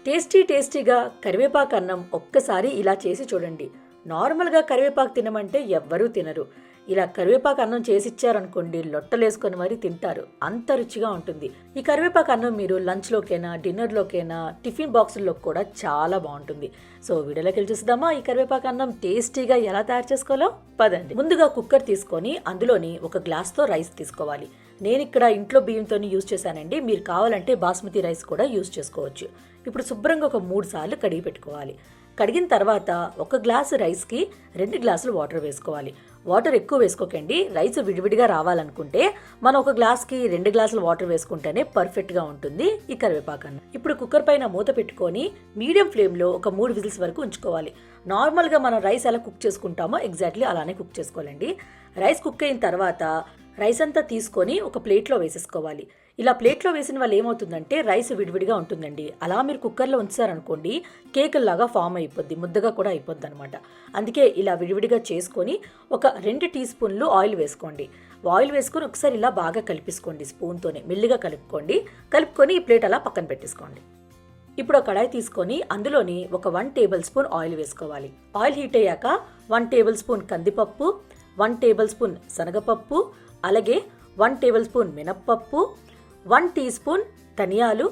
టేస్టీగా కరివేపాకు అన్నం ఒక్కసారి ఇలా చేసి చూడండి. నార్మల్గా కరివేపాకు తినమంటే ఎవ్వరూ తినరు. ఇలా కరివేపాకు అన్నం చేసిచ్చారనుకోండి, లొట్టలేసుకొని మరీ తింటారు. అంత రుచిగా ఉంటుంది. ఈ కరివేపాకు అన్నం మీరు లంచ్లోకైనా, డిన్నర్లోకైనా, టిఫిన్ బాక్సుల్లో కూడా చాలా బాగుంటుంది. సో వీడియోలోకి వెళ్ళి చూద్దామా ఈ కరివేపాకు అన్నం టేస్టీగా ఎలా తయారు చేసుకోవాలో? పదండి. ముందుగా కుక్కర్ తీసుకొని అందులోని ఒక గ్లాస్తో రైస్ తీసుకోవాలి. నేను ఇక్కడ ఇంట్లో బియ్యంతో యూజ్ చేశానండి. మీరు కావాలంటే బాస్మతి రైస్ కూడా యూజ్ చేసుకోవచ్చు. ఇప్పుడు శుభ్రంగా ఒక 3 సార్లు కడిగి పెట్టుకోవాలి. కడిగిన తర్వాత ఒక గ్లాసు రైస్కి 2 గ్లాసులు వాటర్ వేసుకోవాలి. వాటర్ ఎక్కువ వేసుకోకండి. రైస్ విడివిడిగా రావాలనుకుంటే మనం ఒక గ్లాస్కి 2 గ్లాసులు వాటర్ వేసుకుంటేనే పర్ఫెక్ట్గా ఉంటుంది ఈ కరివేపాకు అన్నం. ఇప్పుడు కుక్కర్ పైన మూత పెట్టుకొని మీడియం ఫ్లేమ్లో ఒక 3 విజిల్స్ వరకు ఉంచుకోవాలి. నార్మల్గా మనం రైస్ ఎలా కుక్ చేసుకుంటామో ఎగ్జాక్ట్లీ అలానే కుక్ చేసుకోవాలండి. రైస్ కుక్ అయిన తర్వాత రైస్ అంతా తీసుకొని ఒక ప్లేట్లో వేసేసుకోవాలి. ఇలా ప్లేట్లో వేసిన వాళ్ళు ఏమవుతుందంటే రైస్ విడివిడిగా ఉంటుందండి. అలా మీరు కుక్కర్లో ఉంచారనుకోండి, కేకుల్లాగా ఫామ్ అయిపోద్ది, ముద్దగా కూడా అయిపోద్ది అనమాట. అందుకే ఇలా విడివిడిగా చేసుకొని ఒక 2 టీ స్పూన్లు ఆయిల్ వేసుకోండి. ఆయిల్ వేసుకొని ఒకసారి ఇలా బాగా కలిపేసుకోండి. స్పూన్తోనే మెల్లిగా కలుపుకొని ఈ ప్లేట్ అలా పక్కన పెట్టేసుకోండి. ఇప్పుడు ఒక కడాయి తీసుకొని అందులోని ఒక 1 టేబుల్ స్పూన్ ఆయిల్ వేసుకోవాలి. ఆయిల్ హీట్ అయ్యాక 1 టేబుల్ స్పూన్ కందిపప్పు, 1 టేబుల్ స్పూన్ శనగపప్పు, అలాగే 1 టేబుల్ స్పూన్ మినప్పప్పు, 1 టీ స్పూన్ ధనియాలు,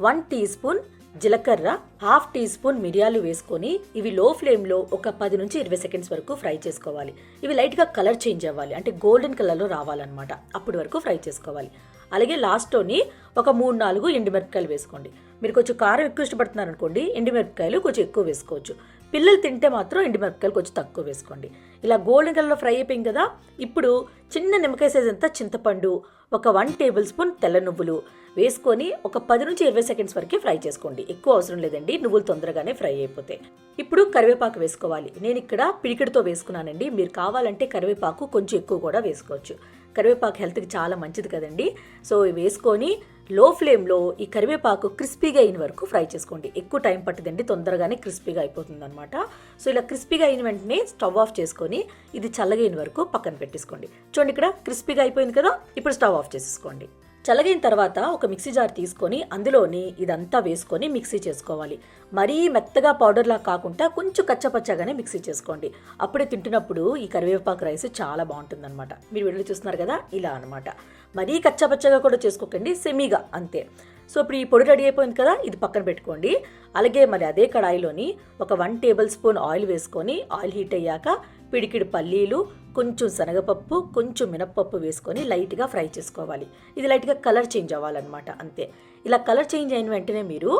1 టీ స్పూన్ జీలకర్ర, 1/2 టీ స్పూన్ మిరియాలు వేసుకొని ఇవి లో ఫ్లేమ్లో ఒక 10 నుంచి 20 సెకండ్స్ వరకు ఫ్రై చేసుకోవాలి. ఇవి లైట్గా కలర్ చేంజ్ అవ్వాలి, అంటే గోల్డెన్ కలర్లో రావాలన్నమాట. అప్పటి వరకు ఫ్రై చేసుకోవాలి. అలాగే లాస్ట్లోని ఒక 3-4 ఎండుమిరపకాయలు వేసుకోండి. మీరు కొంచెం కారం ఎక్కువ ఇష్టపడుతున్నారు అనుకోండి, ఎండుమిరపకాయలు కొంచెం ఎక్కువ వేసుకోవచ్చు. పిల్లలు తింటే మాత్రం ఎండుమిరపకాయలు కొంచెం తక్కువ వేసుకోండి. ఇలా గోల్డెన్ కలర్లో ఫ్రై అయిపోయింది కదా. ఇప్పుడు చిన్న నిమ్మకాయ సైజ్ అంతా చింతపండు, ఒక 1 టేబుల్ స్పూన్ తెల్ల నువ్వులు వేసుకొని ఒక 10 నుంచి 20 సెకండ్స్ వరకు ఫ్రై చేసుకోండి. ఎక్కువ అవసరం లేదండి, నువ్వులు తొందరగానే ఫ్రై అయిపోతాయి. ఇప్పుడు కరివేపాకు వేసుకోవాలి. నేను ఇక్కడ పిడికిడితో వేసుకున్నానండి. మీరు కావాలంటే కరివేపాకు కొంచెం ఎక్కువ కూడా వేసుకోవచ్చు. కరివేపాకు హెల్త్కి చాలా మంచిది కదండి. సో వేసుకొని లో ఫ్లేమ్లో ఈ కరివేపాకు క్రిస్పీగా అయిన వరకు ఫ్రై చేసుకోండి. ఎక్కువ టైం పట్టదండి, తొందరగానే క్రిస్పీగా అయిపోతుంది అనమాట. సో ఇలా క్రిస్పీగా అయిన వెంటనే స్టవ్ ఆఫ్ చేసుకొని ఇది చల్లగా అయిన వరకు పక్కన పెట్టేసుకోండి. చూడండి, ఇక్కడ క్రిస్పీగా అయిపోయింది కదా. ఇప్పుడు స్టవ్ ఆఫ్ చేసేసుకోండి. చల్లగైన తర్వాత ఒక మిక్సీ జార్ తీసుకొని అందులోని ఇదంతా వేసుకొని మిక్సీ చేసుకోవాలి. మరీ మెత్తగా పౌడర్లా కాకుండా కొంచెం కచ్చపచ్చగానే మిక్సీ చేసుకోండి. అప్పుడే తింటున్నప్పుడు ఈ కరివేపాకు రైస్ చాలా బాగుంటుందన్నమాట. మీరు వీడియో చూస్తున్నారు కదా, ఇలా అనమాట. మరీ కచ్చపచ్చగా కూడా చేసుకోకండి, సెమీగా అంతే. సో ఇప్పుడు ఈ పొడి రెడీ అయిపోయింది కదా, ఇది పక్కన పెట్టుకోండి. అలాగే మరి అదే కడాయిలోని ఒక 1 టేబుల్ స్పూన్ ఆయిల్ వేసుకొని ఆయిల్ హీట్ అయ్యాక పిడికిడి పల్లీలు, కొంచెం శనగపప్పు, కొంచెం మినప్పప్పు వేసుకొని లైట్గా ఫ్రై చేసుకోవాలి. ఇది లైట్గా కలర్ చేంజ్ అవ్వాలన్నమాట, అంతే. ఇలా కలర్ చేంజ్ అయిన వెంటనే మీరు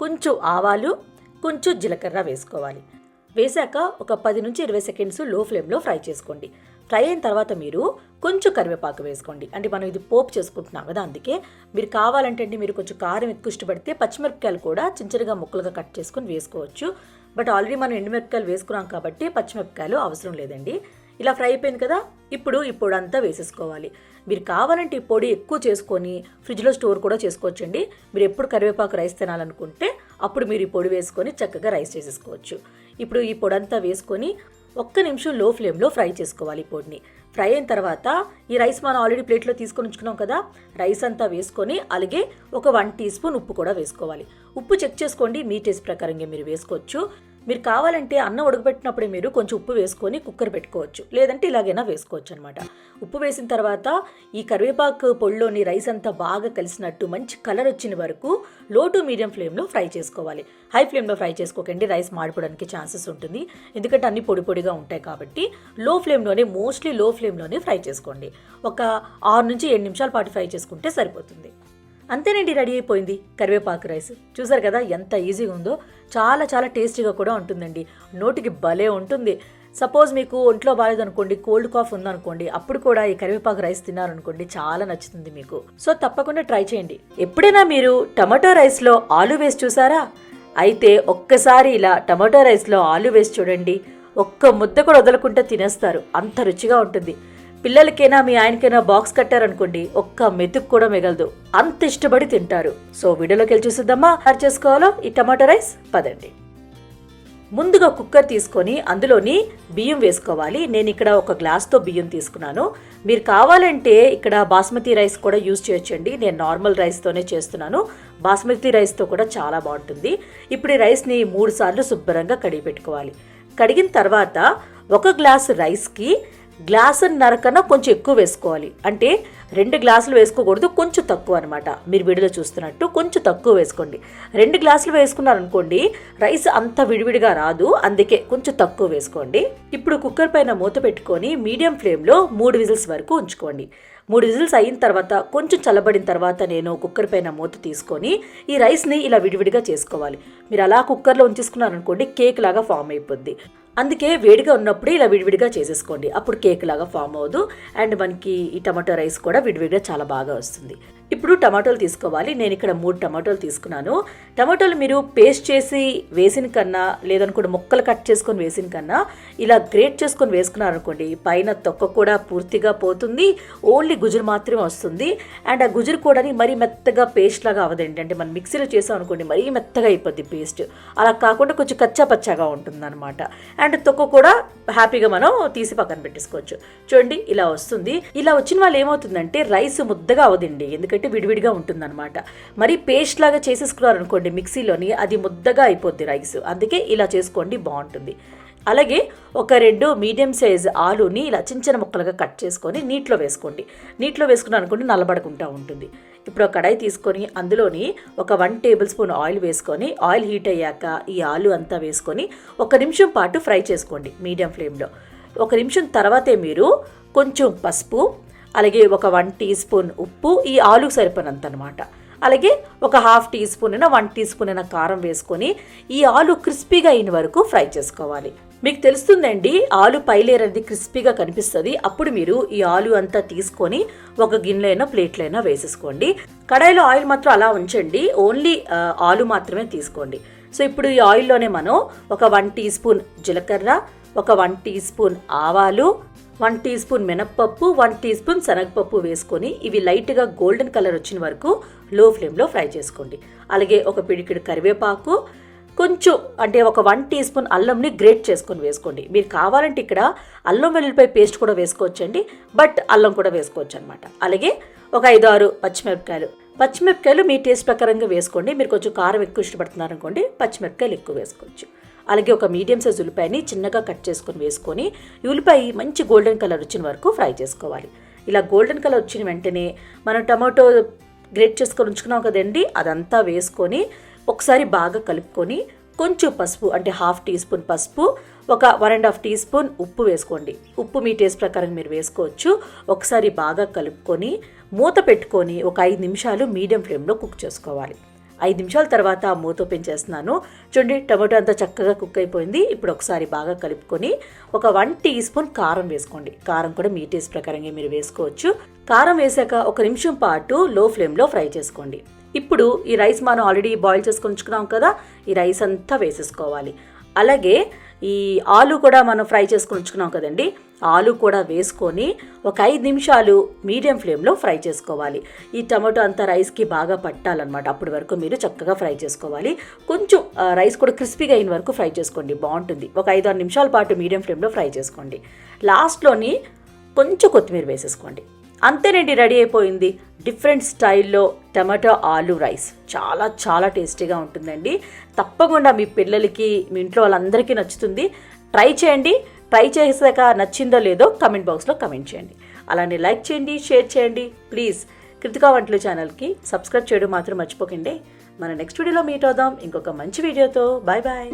కొంచెం ఆవాలు, కొంచెం జీలకర్ర వేసుకోవాలి. వేసాక ఒక 10 నుంచి 20 సెకండ్స్ లో ఫ్లేమ్లో ఫ్రై చేసుకోండి. ఫ్రై అయిన తర్వాత మీరు కొంచెం కరివేపాకు వేసుకోండి. అంటే మనం ఇది పోపు చేసుకుంటున్నాం కదా, అందుకే. మీరు కావాలంటే మీరు కొంచెం కారం ఎక్కువ ఇష్టపడితే పచ్చిమిరపకాయలు కూడా చిన్నగా ముక్కలుగా కట్ చేసుకుని వేసుకోవచ్చు. బట్ ఆల్రెడీ మనం ఎండుమిరపకాయలు వేసుకున్నాం కాబట్టి పచ్చిమిరపకాయలు అవసరం లేదండి. ఇలా ఫ్రై అయిపోయింది కదా. ఇప్పుడు ఈ పొడి అంతా వేసేసుకోవాలి. మీరు కావాలంటే ఈ పొడి ఎక్కువ చేసుకొని ఫ్రిడ్జ్లో స్టోర్ కూడా చేసుకోవచ్చండి. మీరు ఎప్పుడు కరివేపాకు రైస్ తినాలనుకుంటే అప్పుడు మీరు ఈ పొడి వేసుకొని చక్కగా రైస్ చేసేసుకోవచ్చు. ఇప్పుడు ఈ పొడి అంతా వేసుకొని 1 నిమిషం లో ఫ్లేమ్లో ఫ్రై చేసుకోవాలి. ఈ పొడిని ఫ్రై అయిన తర్వాత ఈ రైస్ మనం ఆల్రెడీ ప్లేట్లో తీసుకొని ఉంచుకున్నాం కదా, రైస్ అంతా వేసుకొని అలాగే ఒక 1 టీ స్పూన్ ఉప్పు కూడా వేసుకోవాలి. ఉప్పు చెక్ చేసుకోండి, మీ టేస్ట్ ప్రకారంగా మీరు వేసుకోవచ్చు. మీరు కావాలంటే అన్నం ఉడకబెట్టినప్పుడే మీరు కొంచెం ఉప్పు వేసుకొని కుక్కర్ పెట్టుకోవచ్చు, లేదంటే ఇలాగైనా వేసుకోవచ్చు అనమాట. ఉప్పు వేసిన తర్వాత ఈ కరివేపాకు పొడిలోని రైస్ అంతా బాగా కలిసినట్టు మంచి కలర్ వచ్చిన వరకు లో టు మీడియం ఫ్లేమ్లో ఫ్రై చేసుకోవాలి. హై ఫ్లేమ్లో ఫ్రై చేసుకోకండి, రైస్ మాడిపోవడానికి ఛాన్సెస్ ఉంటుంది. ఎందుకంటే అన్ని పొడి పొడిగా ఉంటాయి కాబట్టి మోస్ట్లీ లో ఫ్లేమ్లోనే ఫ్రై చేసుకోండి. ఒక 6 నుంచి 7 నిమిషాల పాటు ఫ్రై చేసుకుంటే సరిపోతుంది. అంతేనండి, రెడీ అయిపోయింది కరివేపాకు రైస్. చూసారు కదా ఎంత ఈజీగా ఉందో. చాలా టేస్టీగా కూడా ఉంటుందండి, నోటికి భలే ఉంటుంది. సపోజ్ మీకు ఒంట్లో బాగాలేదనుకోండి, కోల్డ్ కాఫ్ ఉందనుకోండి, అప్పుడు కూడా ఈ కరివేపాకు రైస్ తిన్నారనుకోండి, చాలా నచ్చుతుంది మీకు. సో తప్పకుండా ట్రై చేయండి. ఎప్పుడైనా మీరు టమాటో రైస్లో ఆలు వేసి చూసారా? అయితే ఒక్కసారి ఇలా టమాటో రైస్లో ఆలు వేసి చూడండి. ఒక్క ముద్ద కూడా వదలకుండా తినేస్తారు, అంత రుచిగా ఉంటుంది. పిల్లలకైనా మీ ఆయనకైనా బాక్స్ కట్టారనుకోండి, ఒక్క మెతుకు కూడా మిగలదు, అంత ఇష్టపడి తింటారు. సో వీడియోలోకి వెళ్ళి చూసిద్దామా తయారు చేసుకోవాలో ఈ టమాటో రైస్. పదండి. ముందుగా కుక్కర్ తీసుకొని అందులోని బియ్యం వేసుకోవాలి. నేను ఇక్కడ ఒక గ్లాస్తో బియ్యం తీసుకున్నాను. మీరు కావాలంటే ఇక్కడ బాస్మతి రైస్ కూడా యూజ్ చేయొచ్చండి. నేను నార్మల్ రైస్తోనే చేస్తున్నాను. బాస్మతి రైస్తో కూడా చాలా బాగుంటుంది. ఇప్పుడు ఈ రైస్ని 3 సార్లు శుభ్రంగా కడిగి పెట్టుకోవాలి. కడిగిన తర్వాత 1 గ్లాసు రైస్కి గ్లాసున్నర కన్నా కొంచెం ఎక్కువ వేసుకోవాలి. అంటే 2 గ్లాసులు వేసుకోకూడదు, కొంచెం తక్కువ అనమాట. మీరు వీడియోలో చూస్తున్నట్టు కొంచెం తక్కువ వేసుకోండి. 2 గ్లాసులు వేసుకున్నారనుకోండి రైస్ అంత విడివిడిగా రాదు, అందుకే కొంచెం తక్కువ వేసుకోండి. ఇప్పుడు కుక్కర్ పైన మూత పెట్టుకొని మీడియం ఫ్లేమ్లో 3 విజిల్స్ వరకు ఉంచుకోండి. 3 విజిల్స్ అయిన తర్వాత కొంచెం చల్లబడిన తర్వాత నేను కుక్కర్ పైన మూత తీసుకొని ఈ రైస్ని ఇలా విడివిడిగా చేసుకోవాలి. మీరు అలా కుక్కర్లో ఉంచేసుకున్నారనుకోండి కేక్ లాగా ఫామ్ అయిపోద్ది. అందుకే వేడిగా ఉన్నప్పుడు ఇలా విడివిడిగా చేసేసుకోండి. అప్పుడు కేక్ లాగా ఫామ్ అవ్వదు. అండ్ మనకి ఈ టమాటో రైస్ కూడా విడివిడిగా చాలా బాగా వస్తుంది. ఇప్పుడు టమాటోలు తీసుకోవాలి. నేను ఇక్కడ 3 టమాటోలు తీసుకున్నాను. టమాటోలు మీరు పేస్ట్ చేసి వేసిన కన్నా లేదనుకోండి ముక్కలు కట్ చేసుకొని వేసిన కన్నా ఇలా గ్రేట్ చేసుకొని వేసుకున్నారనుకోండి పైన తొక్క కూడా పూర్తిగా పోతుంది, ఓన్లీ గుజురు మాత్రమే వస్తుంది. అండ్ ఆ గుజురు కూడా మరీ మెత్తగా పేస్ట్ లాగా అవ్వదండి. అంటే మనం మిక్సీలో చేసాం అనుకోండి మరీ మెత్తగా అయిపోద్ది పేస్ట్. అలా కాకుండా కొంచెం కచ్చా పచ్చాగా ఉంటుంది అనమాట. అండ్ తొక్క కూడా హ్యాపీగా మనం తీసి పక్కన పెట్టేసుకోవచ్చు. చూడండి ఇలా వస్తుంది. ఇలా వచ్చిన వాళ్ళు ఏమవుతుందంటే రైస్ ముద్దగా అవదండి, ఎందుకంటే విడివిడిగా ఉంటుందన్నమాట. మరి పేస్ట్ లాగా చేసేసుకున్నారు అనుకోండి మిక్సీలోని అది ముద్దగా అయిపోద్ది రైస్. అందుకే ఇలా చేసుకోండి, బాగుంటుంది. అలాగే ఒక 2 మీడియం సైజ్ ఆలుని ఇలా చిన్న ముక్కలుగా కట్ చేసుకొని నీటిలో వేసుకోండి. నీటిలో వేసుకున్నాను అనుకోండి నల్లబడకుండా ఉంటుంది. ఇప్పుడు ఒక కడాయి తీసుకొని అందులోని ఒక 1 టేబుల్ స్పూన్ ఆయిల్ వేసుకొని ఆయిల్ హీట్ అయ్యాక ఈ ఆలు అంతా వేసుకొని 1 నిమిషం పాటు ఫ్రై చేసుకోండి మీడియం ఫ్లేమ్లో. 1 నిమిషం తర్వాతే మీరు కొంచెం పసుపు, అలాగే ఒక 1 టీ స్పూన్ ఉప్పు, ఈ ఆలు సరిపోయినంత అనమాట. అలాగే ఒక 1/2 టీ స్పూన్ అయినా 1 టీ స్పూన్ అయినా కారం వేసుకొని ఈ ఆలు క్రిస్పీగా అయిన వరకు ఫ్రై చేసుకోవాలి. మీకు తెలుస్తుందండి ఆలు పై లేయర్ అనేది క్రిస్పీగా కనిపిస్తుంది. అప్పుడు మీరు ఈ ఆలు అంతా తీసుకొని ఒక గిన్నెలో అయినా ప్లేట్లో అయినా వేసేసుకోండి. కడాయిలో ఆయిల్ మాత్రం అలా ఉంచండి, ఓన్లీ ఆలు మాత్రమే తీసుకోండి. సో ఇప్పుడు ఈ ఆయిల్లోనే మనం ఒక 1 టీ స్పూన్ జీలకర్ర, ఒక 1 టీ స్పూన్ ఆవాలు, 1 టీ స్పూన్ మినప్పప్పు, 1 టీ స్పూన్ శనగపప్పు వేసుకొని ఇవి లైట్గా గోల్డెన్ కలర్ వచ్చిన వరకు లో ఫ్లేమ్లో ఫ్రై చేసుకోండి. అలాగే ఒక పిడికిడు కరివేపాకు, కొంచెం అంటే ఒక 1 టీ స్పూన్ అల్లంని గ్రేట్ చేసుకొని వేసుకోండి. మీరు కావాలంటే ఇక్కడ అల్లం వెల్లుల్లిపాయ పేస్ట్ కూడా వేసుకోవచ్చండి, బట్ అల్లం కూడా వేసుకోవచ్చు అనమాట. అలాగే ఒక 5-6 పచ్చిమిరపకాయలు మీ టేస్ట్ ప్రకారంగా వేసుకోండి. మీరు కొంచెం కారం ఎక్కువ ఇష్టపడుతున్నారు అనుకోండి పచ్చిమిరపకాయలు ఎక్కువ వేసుకోవచ్చు. అలాగే ఒక మీడియం సైజ్ ఉల్లిపాయని చిన్నగా కట్ చేసుకొని వేసుకొని ఈ ఉల్లిపాయ మంచి గోల్డెన్ కలర్ వచ్చిన వరకు ఫ్రై చేసుకోవాలి. ఇలా గోల్డెన్ కలర్ వచ్చిన వెంటనే మనం టమాటో గ్రేట్ చేసుకొని ఉంచుకున్నాం కదండి అదంతా వేసుకొని ఒకసారి బాగా కలుపుకొని కొంచెం పసుపు అంటే 1/2 టీ స్పూన్ పసుపు, ఒక 1.5 టీ స్పూన్ ఉప్పు వేసుకోండి. ఉప్పు మీ టేస్ట్ ప్రకారం మీరు వేసుకోవచ్చు. ఒకసారి బాగా కలుపుకొని మూత పెట్టుకొని ఒక 5 నిమిషాలు మీడియం ఫ్లేమ్లో కుక్ చేసుకోవాలి. 5 నిమిషాల తర్వాత మూత ఓపెన్ చేస్తున్నాను. చూడండి టమాటో అంతా చక్కగా కుక్ అయిపోయింది. ఇప్పుడు ఒకసారి బాగా కలుపుకొని ఒక 1 టీ స్పూన్ కారం వేసుకోండి. కారం కూడా మీ టేస్ట్ ప్రకారంగా మీరు వేసుకోవచ్చు. కారం వేసాక 1 నిమిషం పాటు లో ఫ్లేమ్లో ఫ్రై చేసుకోండి. ఇప్పుడు ఈ రైస్ మనం ఆల్రెడీ బాయిల్ చేసుకొని ఉంచుకున్నాం కదా, ఈ రైస్ అంతా వేసేసుకోవాలి. అలాగే ఈ ఆలు కూడా మనం ఫ్రై చేసుకొని ఉంచుకున్నాం కదండి, ఆలు కూడా వేసుకొని ఒక 5 నిమిషాలు మీడియం ఫ్లేమ్లో ఫ్రై చేసుకోవాలి. ఈ టమాటో అంతా రైస్కి బాగా పట్టాలన్నమాట. అప్పటి వరకు మీరు చక్కగా ఫ్రై చేసుకోవాలి. కొంచెం రైస్ కూడా క్రిస్పీగా అయిన వరకు ఫ్రై చేసుకోండి, బాగుంటుంది. ఒక 5-6 నిమిషాల పాటు మీడియం ఫ్లేమ్లో ఫ్రై చేసుకోండి. లాస్ట్లోని కొంచెం కొత్తిమీర వేసేసుకోండి. అంతేనండి, రెడీ అయిపోయింది. డిఫరెంట్ స్టైల్లో టమాటో ఆలు రైస్ చాలా చాలా టేస్టీగా ఉంటుందండి. తప్పకుండా మీ పిల్లలకి మీ ఇంట్లో వాళ్ళందరికీ నచ్చుతుంది. ట్రై చేయండి. ట్రై చేసాక నచ్చిందో లేదో కమెంట్ బాక్స్లో కమెంట్ చేయండి. అలానే లైక్ చేయండి, షేర్ చేయండి. ప్లీజ్ కృతికా వంటలు ఛానల్కి సబ్స్క్రైబ్ చేయడం మాత్రం మర్చిపోకండి. మన నెక్స్ట్ వీడియోలో మీట్ అవుదాం ఇంకొక మంచి వీడియోతో. Bye bye.